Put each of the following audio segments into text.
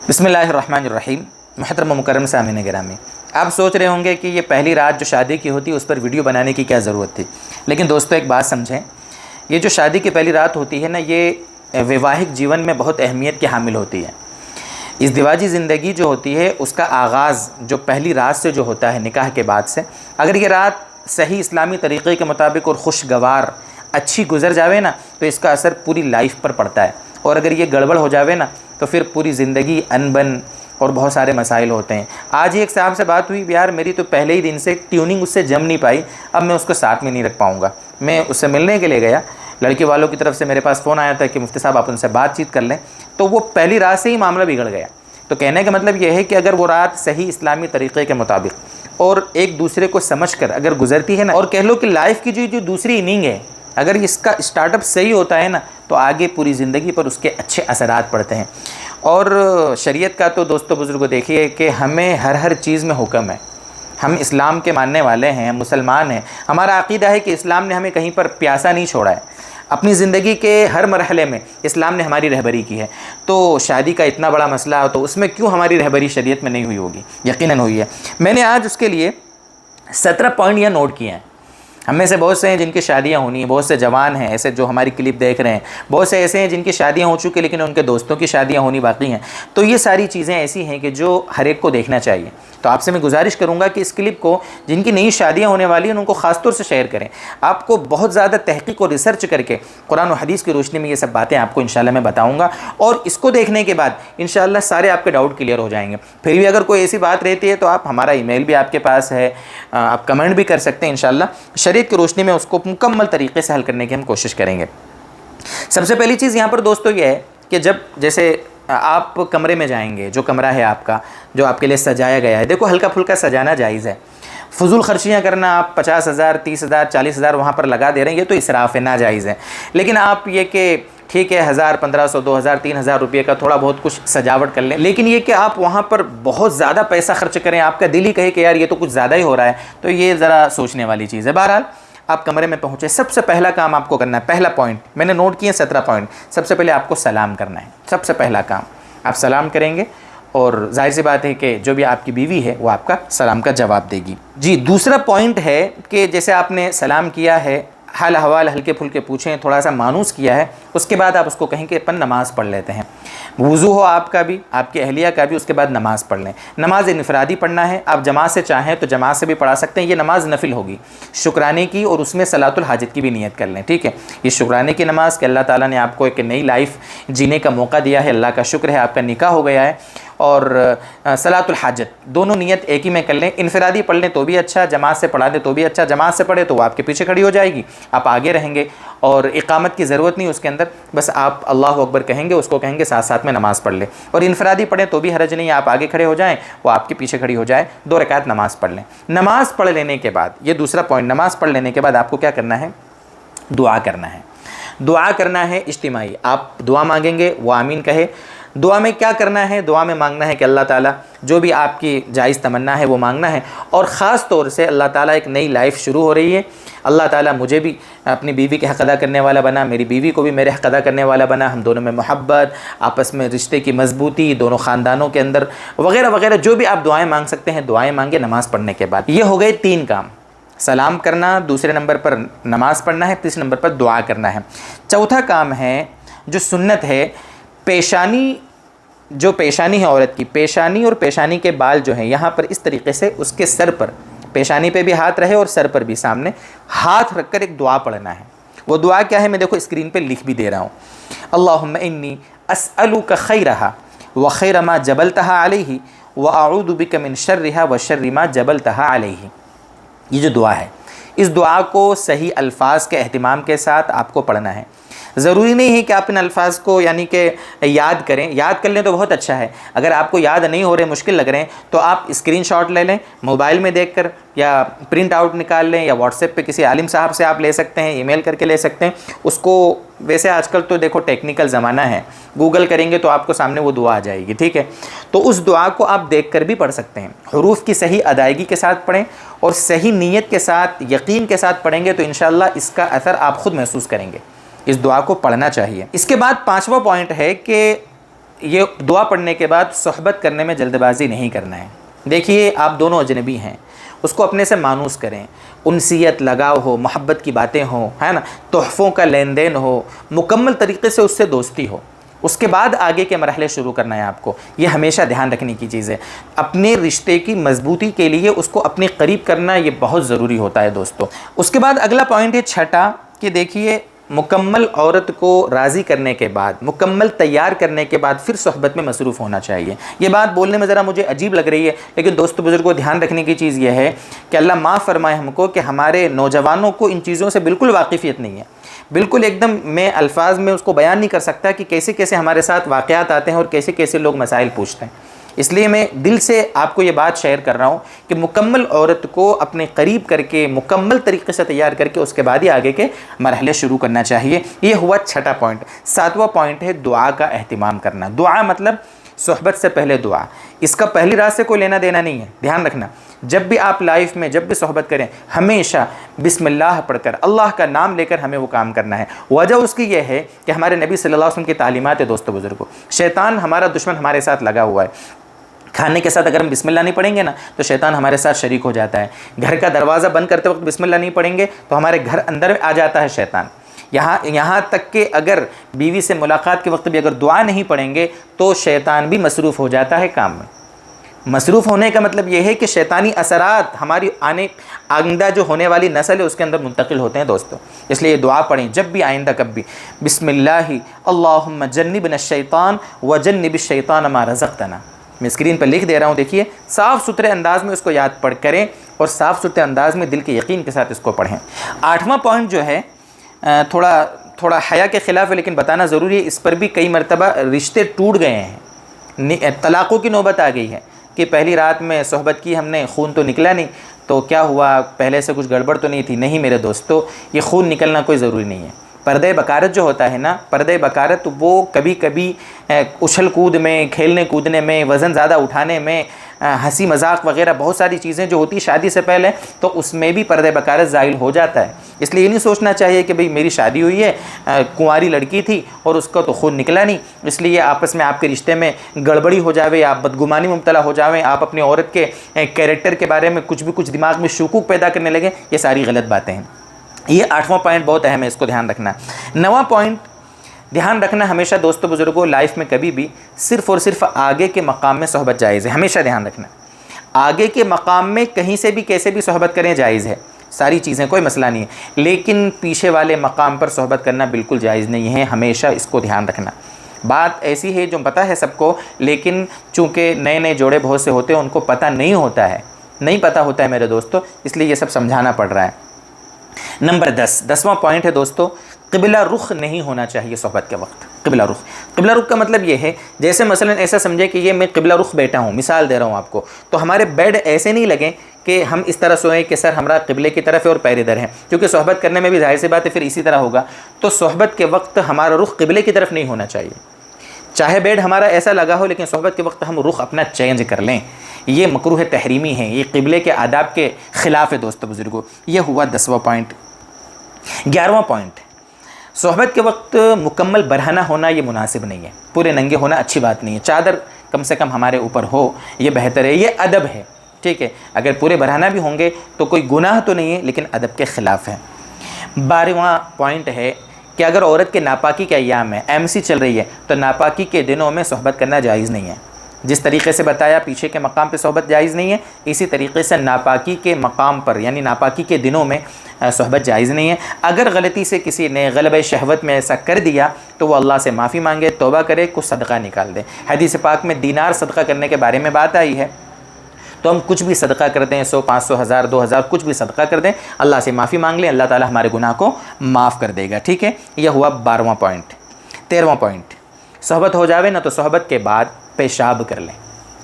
बिस्मिल्लाहिर्रहमानिर्रहीम। मुहतरम मुकर्रम सामीन गिरामी, आप सोच रहे होंगे कि ये पहली रात जो शादी की होती है उस पर वीडियो बनाने की क्या ज़रूरत थी। लेकिन दोस्तों एक बात समझें, ये जो शादी की पहली रात होती है ना, ये वैवाहिक जीवन में बहुत अहमियत की हामिल होती है। इस दिवाजी ज़िंदगी जो होती है उसका आगाज़ जो पहली रात से जो होता है, निकाह के बाद से, अगर ये रात सही इस्लामी तरीक़े के मुताबिक और खुशगवार अच्छी गुजर जावे ना तो इसका असर पूरी लाइफ पर पड़ता है। और अगर ये गड़बड़ हो जावे ना तो फिर पूरी ज़िंदगी अनबन और बहुत सारे मसाइल होते हैं। आज ही एक साहब से बात हुई, यार मेरी तो पहले ही दिन से ट्यूनिंग उससे जम नहीं पाई, अब मैं उसको साथ में नहीं रख पाऊँगा। मैं उससे मिलने के लिए गया, लड़के वालों की तरफ से मेरे पास फ़ोन आया था कि मुफ्ती साहब आप उनसे बातचीत कर लें, तो वो पहली रात से ही मामला बिगड़ गया। तो कहने का मतलब ये है कि अगर वो रात सही इस्लामी तरीक़े के मुताबिक और एक दूसरे को समझ कर अगर गुजरती है ना, और कह लो कि लाइफ की जो दूसरी इनिंग है, अगर इसका स्टार्टअप सही होता है ना तो आगे पूरी ज़िंदगी पर उसके अच्छे असरात पड़ते हैं। और शरीयत का तो दोस्तों बुज़ुर्गों देखिए कि हमें हर चीज़ में हुक्म है। हम इस्लाम के मानने वाले हैं, मुसलमान हैं। हमारा अक़ीदा है कि इस्लाम ने हमें कहीं पर प्यासा नहीं छोड़ा है। अपनी ज़िंदगी के हर मरहले में इस्लाम ने हमारी रहबरी की है। तो शादी का इतना बड़ा मसला हो तो उसमें क्यों हमारी रहबरी शरीयत में नहीं हुई होगी? यकीनन हुई है। मैंने आज उसके लिए 17 पॉइंट यह नोट किए हैं। हम में से बहुत से हैं जिनकी शादियां होनी हैं, बहुत से जवान हैं ऐसे जो हमारी क्लिप देख रहे हैं, बहुत से ऐसे हैं जिनकी शादियां हो चुकी लेकिन उनके दोस्तों की शादियां होनी बाकी हैं। तो ये सारी चीज़ें ऐसी हैं कि जो हर एक को देखना चाहिए। तो आपसे मैं गुजारिश करूंगा कि इस क्लिप को जिनकी नई शादियां होने वाली हैं उनको ख़ास तौर से शेयर करें। आपको बहुत ज़्यादा तहक़ीक़ और रिसर्च करके कुरान और हदीस की रोशनी में ये सब बातें आपको इंशाल्लाह मैं बताऊँगा, और इसको देखने के बाद इंशाल्लाह सारे आपके डाउट क्लियर हो जाएंगे। फिर भी अगर कोई ऐसी बात रहती है तो आप, हमारा ईमेल भी आपके पास है, आप कमेंट भी कर सकते हैं। इंशाल्लाह शरीयत की रोशनी में उसको मुकम्मल तरीके से हल करने की हम कोशिश करेंगे। सबसे पहली चीज़ यहाँ पर दोस्तों ये है कि जब जैसे आप कमरे में जाएंगे, जो कमरा है आपका जो आपके लिए सजाया गया है, देखो हल्का फुल्का सजाना जायज़ है। फजूल खर्चियाँ करना, आप 50,000 30,000 40,000 वहाँ पर लगा दे रहे हैं, ये तो इसराफ़ है, नाजायज़ है। लेकिन आप ये कि ठीक है 1000 1500 2000 3000 रुपये का थोड़ा बहुत कुछ सजावट कर लें, लेकिन ये कि आप वहाँ पर बहुत ज़्यादा पैसा खर्च करें, आपका दिल ही कहे कि यार ये तो कुछ ज़्यादा ही हो रहा है, तो ये ज़रा सोचने वाली चीज़ है। बहरहाल आप कमरे में पहुँचे, सबसे पहला काम आपको करना है, पहला पॉइंट मैंने नोट किए 17 पॉइंट। सबसे पहले आपको सलाम करना है। सबसे पहला काम आप सलाम करेंगे और जाहिर सी बात है कि जो भी आपकी बीवी है वो आपका सलाम का जवाब देगी। जी, दूसरा पॉइंट है कि जैसे आपने सलाम किया है, हाल हवाल हल्के फुल्के पूछें, थोड़ा सा मानूस किया है, उसके बाद आप उसको कहें कि अपन नमाज़ पढ़ लेते हैं। वुज़ू हो आपका भी, आपकी अहलिया का भी, उसके बाद नमाज़ पढ़ लें। नमाज इनफरादी पढ़ना है, आप जमात से चाहें तो जमात से भी पढ़ा सकते हैं। ये नमाज नफिल होगी, शुक्राने की, और उसमें सलातुल हाजत की भी नियत कर लें। ठीक है, ये शुक्राने की नमाज़ कि अल्लाह ताला ने आपको एक नई लाइफ जीने का मौका दिया है, अल्लाह का शुक्र है, आपका निकाह हो गया है। और सलातुल हाजत दोनों नियत एक ही में कर लें। इनफरादी पढ़ लें तो भी अच्छा, जमात से पढ़ा दें तो भी अच्छा। जमात से पढ़े तो वो आपके पीछे खड़ी हो जाएगी, आप आगे रहेंगे और इकामत की ज़रूरत नहीं उसके अंदर, बस आप अल्लाहु अकबर कहेंगे, उसको कहेंगे, साथ साथ में नमाज़ पढ़ लें। और इनफरादी पढ़ें तो भी हरज नहीं, आप आगे खड़े हो जाएँ, वो आपके पीछे खड़ी हो जाए, 2 रकात नमाज़ पढ़ लें। नमाज़ पढ़ लेने के बाद, ये दूसरा पॉइंट, नमाज़ पढ़ लेने के बाद आपको क्या करना है? दुआ करना है। दुआ करना है इज्तिमाई, आप दुआ मांगेंगे, वो आमीन कहे। दुआ में क्या करना है? दुआ में मांगना है कि अल्लाह ताला जो भी आपकी जायज़ तमन्ना है वो मांगना है। और ख़ास तौर से अल्लाह ताला एक नई लाइफ शुरू हो रही है, अल्लाह ताला मुझे भी अपनी बीवी के हक़ अदा करने वाला बना, मेरी बीवी को भी मेरे हक़ अदा करने वाला बना, हम दोनों में मोहब्बत, आपस में रिश्ते की मजबूती, दोनों ख़ानदानों के अंदर, वगैरह वगैरह, जो भी आप दुआएँ मांग सकते हैं दुआएँ मांगे नमाज़ पढ़ने के बाद। ये हो गए 3 काम, सलाम करना, दूसरे नंबर पर नमाज़ पढ़ना है, तीसरे नंबर पर दुआ करना है। चौथा काम है जो सुन्नत है, पेशानी, जो पेशानी है औरत की, पेशानी और पेशानी के बाल जो हैं यहाँ पर इस तरीके से उसके सर पर, पेशानी पे भी हाथ रहे और सर पर भी सामने हाथ रखकर एक दुआ पढ़ना है। वो दुआ क्या है मैं देखो स्क्रीन पे लिख भी दे रहा हूँ। अल्लाहुम्मा इन्नी अस्अलुका खैरहा व खैर मा जबलतहा अलैहि व अऊदु बिका मिन शर्रिहा व शर्रि मा जबलतहा अलैहि। ये जो दुआ है, इस दुआ को सही अल्फाज के एहतिमाम के साथ आपको पढ़ना है। ज़रूरी नहीं है कि आप इन अल्फाज को यानी कि याद करें, याद कर लें तो बहुत अच्छा है। अगर आपको याद नहीं हो रहे, मुश्किल लग रहे हैं, तो आप स्क्रीनशॉट ले लें मोबाइल में देखकर, या प्रिंट आउट निकाल लें, या व्हाट्सएप पे किसी आलिम साहब से आप ले सकते हैं, ईमेल करके ले सकते हैं उसको। वैसे आजकल तो देखो टेक्निकल ज़माना है, गूगल करेंगे तो आपको सामने वो दुआ आ जाएगी। ठीक है, तो उस दुआ को आप देख कर भी पढ़ सकते हैं। हरूफ की सही अदायगी के साथ पढ़ें और सही नीयत के साथ, यकीन के साथ पढ़ेंगे तो इंशाअल्लाह इसका असर आप ख़ुद महसूस करेंगे। इस दुआ को पढ़ना चाहिए। इसके बाद 5वां पॉइंट है कि یہ دعا پڑھنے کے بعد صحبت کرنے میں جلد بازی نہیں کرنا ہے۔ دیکھیے آپ دونوں اجنبی ہیں، اس کو اپنے سے مانوس کریں، انسیت لگاؤ ہو، محبت کی باتیں ہوں، ہے نا، تحفوں کا لین دین ہو، مکمل طریقے سے اس سے دوستی ہو، اس کے بعد آگے کے مرحلے شروع کرنا ہے آپ کو۔ یہ ہمیشہ دھیان رکھنے کی چیز ہے، اپنے رشتے کی مضبوطی کے لیے اس کو اپنے قریب کرنا یہ بہت ضروری ہوتا ہے دوستو۔ اس کے بعد اگلا پوائنٹ ہے چھٹا، کہ دیکھیے مکمل عورت کو راضی کرنے کے بعد، مکمل تیار کرنے کے بعد پھر صحبت میں مصروف ہونا چاہیے۔ یہ بات بولنے میں ذرا مجھے عجیب لگ رہی ہے، لیکن دوستو بزرگوں دھیان رکھنے کی چیز یہ ہے کہ اللہ معاف فرمائے ہم کو کہ ہمارے نوجوانوں کو ان چیزوں سے بالکل واقفیت نہیں ہے، بالکل ایک دم میں الفاظ میں اس کو بیان نہیں کر سکتا کہ کیسے کیسے ہمارے ساتھ واقعات آتے ہیں اور کیسے کیسے لوگ مسائل پوچھتے ہیں۔ اس لیے میں دل سے آپ کو یہ بات شیئر کر رہا ہوں کہ مکمل عورت کو اپنے قریب کر کے مکمل طریقے سے تیار کر کے اس کے بعد ہی آگے کے مرحلے شروع کرنا چاہیے۔ یہ ہوا چھٹا پوائنٹ۔ ساتواں پوائنٹ ہے دعا کا اہتمام کرنا۔ دعا مطلب صحبت سے پہلے دعا، اس کا پہلی رات سے کوئی لینا دینا نہیں ہے، دھیان رکھنا۔ جب بھی آپ لائف میں جب بھی صحبت کریں ہمیشہ بسم اللہ پڑھ کر، اللہ کا نام لے کر ہمیں وہ کام کرنا ہے۔ وجہ اس کی یہ ہے کہ ہمارے نبی صلی اللہ علیہ وسلم کی تعلیمات ہے دوستو بزرگوں۔ شیطان ہمارا دشمن ہمارے ساتھ لگا ہوا ہے، کھانے کے ساتھ اگر ہم بسم اللہ نہیں پڑھیں گے نا تو شیطان ہمارے ساتھ شریک ہو جاتا ہے۔ گھر کا دروازہ بند کرتے وقت بسم اللہ نہیں پڑھیں گے تو ہمارے گھر اندر آ جاتا ہے شیطان۔ یہاں تک کہ اگر بیوی سے ملاقات کے وقت بھی اگر دعا نہیں پڑھیں گے تو شیطان بھی مصروف ہو جاتا ہے کام میں۔ مصروف ہونے کا مطلب یہ ہے کہ شیطانی اثرات ہماری آئندہ جو ہونے والی نسل ہے اس کے اندر منتقل ہوتے ہیں دوستو۔ اس لیے دعا پڑھیں جب بھی، آئندہ کب بھی، بسم اللہ اللہم جنبنا الشیطان وجنب الشیطان ما رزقتنا۔ میں اسکرین پر لکھ دے رہا ہوں، دیکھیے صاف ستھرے انداز میں اس کو یاد پڑھ کریں اور صاف ستھرے انداز میں دل کے یقین کے ساتھ اس کو پڑھیں۔ آٹھواں پوائنٹ جو ہے تھوڑا حیا کے خلاف ہے لیکن بتانا ضروری ہے، اس پر بھی کئی مرتبہ رشتے ٹوٹ گئے ہیں، طلاقوں کی نوبت آ گئی ہے کہ پہلی رات میں صحبت کی ہم نے، خون تو نکلا نہیں، تو کیا ہوا، پہلے سے کچھ گڑبڑ تو نہیں تھی؟ نہیں میرے دوستو، یہ خون نکلنا کوئی ضروری نہیں ہے۔ پردے بکارت جو ہوتا ہے نا، پردے بکارت وہ کبھی کبھی اچھل کود میں، کھیلنے کودنے میں، وزن زیادہ اٹھانے میں، ہنسی مذاق وغیرہ بہت ساری چیزیں جو ہوتی شادی سے پہلے، تو اس میں بھی پردے بکارت زائل ہو جاتا ہے۔ اس لیے یہ نہیں سوچنا چاہیے کہ بھئی میری شادی ہوئی ہے، کنواری لڑکی تھی اور اس کا تو خون نکلا نہیں، اس لیے آپس میں آپ کے رشتے میں گڑبڑی ہو جاوے، آپ بدگمانی میں مبتلا ہو جاویں، آپ اپنی عورت کے کیریکٹر کے بارے میں کچھ دماغ میں شکوک پیدا کرنے لگیں، یہ ساری غلط باتیں ہیں۔ یہ آٹھواں پوائنٹ بہت اہم ہے، اس کو دھیان رکھنا۔ نواں پوائنٹ دھیان رکھنا، ہمیشہ دوستو بزرگوں لائف میں کبھی بھی صرف اور صرف آگے کے مقام میں صحبت جائز ہے، ہمیشہ دھیان رکھنا۔ آگے کے مقام میں کہیں سے بھی کیسے بھی صحبت کریں جائز ہے، ساری چیزیں کوئی مسئلہ نہیں ہے، لیکن پیچھے والے مقام پر صحبت کرنا بالکل جائز نہیں ہے، ہمیشہ اس کو دھیان رکھنا۔ بات ایسی ہے جو پتہ ہے سب کو، لیکن چونکہ نئے جوڑے بہت سے ہوتے ہیں ان کو پتہ نہیں ہوتا ہے میرے دوستو، اس لیے یہ سب سمجھانا پڑ رہا ہے۔ نمبر 10، 10واں پوائنٹ ہے دوستو، قبلہ رخ نہیں ہونا چاہیے صحبت کے وقت۔ قبلہ رخ کا مطلب یہ ہے، جیسے مثلا ایسا سمجھے کہ یہ میں قبلہ رخ بیٹھا ہوں، مثال دے رہا ہوں آپ کو، تو ہمارے بیڈ ایسے نہیں لگیں کہ ہم اس طرح سوئیں کہ سر ہمارا قبلے کی طرف ہے اور پیر ادھر ہیں، کیونکہ صحبت کرنے میں بھی ظاہر سی بات ہے پھر اسی طرح ہوگا۔ تو صحبت کے وقت ہمارا رخ قبلے کی طرف نہیں ہونا چاہیے، چاہے بیڈ ہمارا ایسا لگا ہو لیکن صحبت کے وقت ہم رخ اپنا چینج کر لیں، یہ مکروہ تحریمی ہے، یہ قبلے کے آداب کے خلاف ہے دوستو بزرگوں۔ یہ ہوا 10واں پوائنٹ۔ 11واں پوائنٹ، صحبت کے وقت مکمل برہنہ ہونا یہ مناسب نہیں ہے، پورے ننگے ہونا اچھی بات نہیں ہے، چادر کم سے کم ہمارے اوپر ہو یہ بہتر ہے، یہ ادب ہے، ٹھیک ہے۔ اگر پورے برہنہ بھی ہوں گے تو کوئی گناہ تو نہیں ہے لیکن ادب کے خلاف ہے۔ 12واں پوائنٹ ہے کہ اگر عورت کے ناپاکی کے ایام میں MC چل رہی ہے تو ناپاکی کے دنوں میں صحبت کرنا جائز نہیں ہے۔ جس طریقے سے بتایا پیچھے کے مقام پہ صحبت جائز نہیں ہے، اسی طریقے سے ناپاکی کے مقام پر یعنی ناپاکی کے دنوں میں صحبت جائز نہیں ہے۔ اگر غلطی سے کسی نے غلبہ شہوت میں ایسا کر دیا تو وہ اللہ سے معافی مانگے، توبہ کرے، کچھ صدقہ نکال دے۔ حدیث پاک میں دینار صدقہ کرنے کے بارے میں بات آئی ہے، تو ہم کچھ بھی صدقہ کر دیں، 100 500 1000 2000 کچھ بھی صدقہ کر دیں، اللہ سے معافی مانگ لیں، اللہ تعالی ہمارے گناہ کو معاف کر دے گا، ٹھیک ہے۔ یہ ہوا 12واں پوائنٹ۔ 13واں پوائنٹ، صحبت ہو جاوے نا تو صحبت کے بعد پیشاب کر لیں،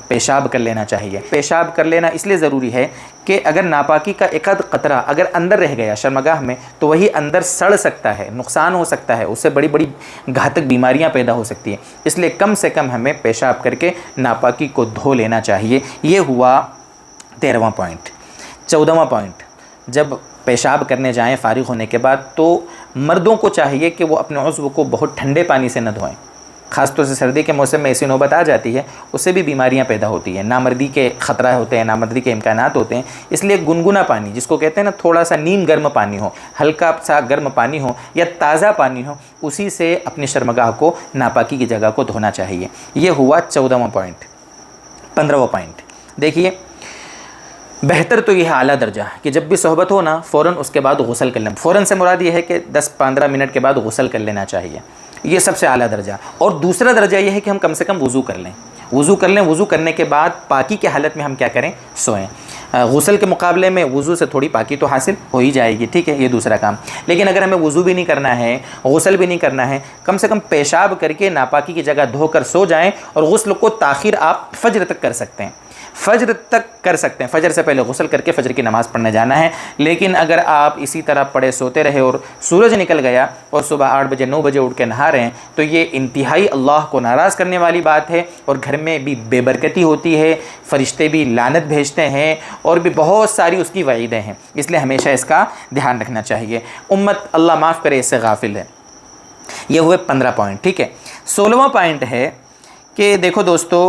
پیشاب کر لینا چاہیے۔ پیشاب کر لینا اس لیے ضروری ہے کہ اگر ناپاکی کا ایک قطرہ اگر اندر رہ گیا شرمگاہ میں تو وہی اندر سڑ سکتا ہے، نقصان ہو سکتا ہے، اس سے بڑی بڑی گھاتک بیماریاں پیدا ہو سکتی ہیں، اس لیے کم سے کم ہمیں پیشاب کر کے ناپاکی کو دھو لینا چاہیے۔ یہ ہوا 13واں پوائنٹ۔ 14واں پوائنٹ، جب پیشاب کرنے جائیں فارغ ہونے کے بعد تو مردوں کو چاہیے کہ وہ اپنے عضو کو بہت ٹھنڈے پانی سے نہ دھوئیں، ख़ास तौर से सर्दी के मौसम में ऐसी नौबत आ जाती है, उससे भी बीमारियां पैदा होती हैं, नामर्दी के ख़तरा होते हैं, नामर्दी के इम्कानात होते हैं। इसलिए गुनगुना पानी, जिसको कहते हैं ना, थोड़ा सा नीम गर्म पानी हो, हल्का सा गर्म पानी हो या ताज़ा पानी हो, उसी से अपनी शर्मगाह को, नापाकी की जगह को धोना चाहिए। ये हुआ 14वां पॉइंट। 15वां पॉइंट देखिए, बेहतर तो यह है आला दर्जा कि जब भी सोहबत हो ना, फ़ौरन उसके बाद गुस्ल कर लें। फ़ौरन से मुराद ये है कि 10-15 मिनट के बाद गुस्ल कर लेना चाहिए, ये सबसे आला दर्जा। और दूसरा दर्जा ये है कि हम कम से कम वज़ू कर लें। वज़ू करने के बाद पाकी के हालत में हम क्या करें, सोएं। गुस्ल के मुकाबले में वज़ू से थोड़ी पाकी तो हासिल हो ही जाएगी, ठीक है, ये दूसरा काम। लेकिन अगर हमें वज़ू भी नहीं करना है, गुस्ल भी नहीं करना है, कम से कम पेशाब करके नापाकी की जगह धोकर सो जाएं। और गुस्ल को ताख़ीर आप फ़जर तक कर सकते हैं, फ़जर तक कर सकते हैं। फ़जर से पहले गुस्ल करके फ़जर की नमाज़ पढ़ने जाना है। लेकिन अगर आप इसी तरह पड़े सोते रहे और सूरज निकल गया और सुबह 8 बजे 9 बजे उठ के नहा रहे हैं, तो ये इंतहाई अल्लाह को नाराज़ करने वाली बात है। और घर में भी बेबरकती होती है, फ़रिश्ते भी लानत भेजते हैं और भी बहुत सारी उसकी वईदें हैं। इसलिए हमेशा इसका ध्यान रखना चाहिए। उम्मत अल्लाह माफ़ करे इससे गाफिल है। ये हुए 15 पॉइंट, ठीक है। 16वां पॉइंट है कि देखो दोस्तों,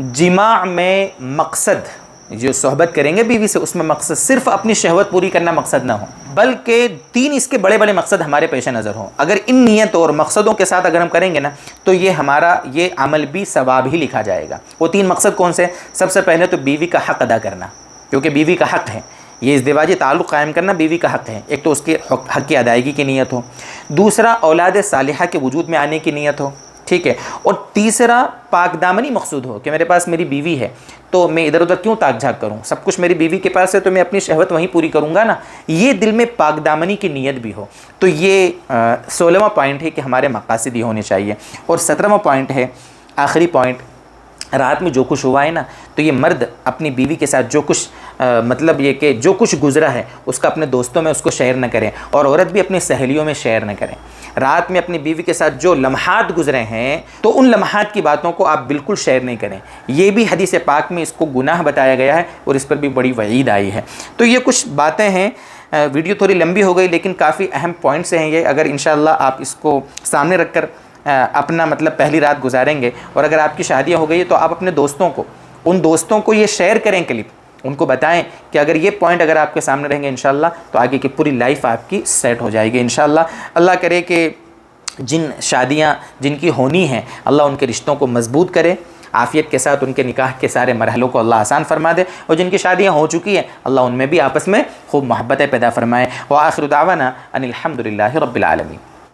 जिमा में मकसद, जो सोहबत करेंगे बीवी से, उसमें मकसद सिर्फ अपनी शहवत पूरी करना मकसद ना हो, बल्कि 3 इसके बड़े बड़े मकसद हमारे पेश नज़र हों। अगर इन नियतों और मकसदों के साथ अगर हम करेंगे ना, तो ये हमारा ये अमल भी सवाब ही लिखा जाएगा। वो 3 मकसद कौन से? सबसे पहले तो बीवी का हक़ अदा करना, क्योंकि बीवी का हक़ है, ये इज़्दिवाजी ताल्लुक़ कायम करना बीवी का हक़ है। एक तो उसके हक़ की अदायगी की नीयत हो, दूसरा औलाद सालिहा के वजूद में आने की नीयत हो, ठीक है, और तीसरा पाकदामनी मकसूद हो कि मेरे पास मेरी बीवी है तो मैं इधर उधर क्यों ताक झाक करूँ, सब कुछ मेरी बीवी के पास है तो मैं अपनी शहवत वहीं पूरी करूँगा ना, ये दिल में पाकदामनी की नीयत भी हो। तो ये 16वां पॉइंट है कि हमारे मकासद ये होने चाहिए। और 17वां पॉइंट है, आखिरी पॉइंट, रात में जो कुछ हुआ है ना, तो ये मर्द अपनी बीवी के साथ जो कुछ मतलब ये कि जो कुछ गुजरा है उसका अपने दोस्तों में उसको शेयर न करें, और औरत भी अपनी सहेलियों में शेयर न करें। रात में अपनी बीवी के साथ जो लम्हात गुजरे हैं, तो उन लम्हात की बातों को आप बिल्कुल शेयर नहीं करें। ये भी हदीस पाक में इसको गुनाह बताया गया है और इस पर भी बड़ी वईद आई है। तो ये कुछ बातें हैं। वीडियो थोड़ी लंबी हो गई, लेकिन काफ़ी अहम पॉइंट्स हैं ये। अगर इंशाअल्लाह आप इसको सामने रख कर अपना मतलब पहली रात गुजारेंगे, और अगर आपकी शादियाँ हो गई है तो आप अपने दोस्तों को, उन दोस्तों को ये शेयर करें क्लिप, उनको बताएं कि अगर ये पॉइंट अगर आपके सामने रहेंगे इंशाअल्लाह, तो आगे की पूरी लाइफ आपकी सेट हो जाएगी इंशाअल्लाह। अल्लाह करे कि जिन शादियां जिनकी होनी हैं, अल्लाह उनके रिश्तों को मजबूत करे, आफ़ियत के साथ उनके निकाह के सारे मरहलों को अल्लाह आसान फरमा दे, और जिनकी शादियां हो चुकी हैं अल्लाह उनमें भी आपस में खूब मोहब्बतें पैदा फरमाए। व आखिर दावाना अनिल हम्दुलिल्लाहि रब्बिल आलमीन।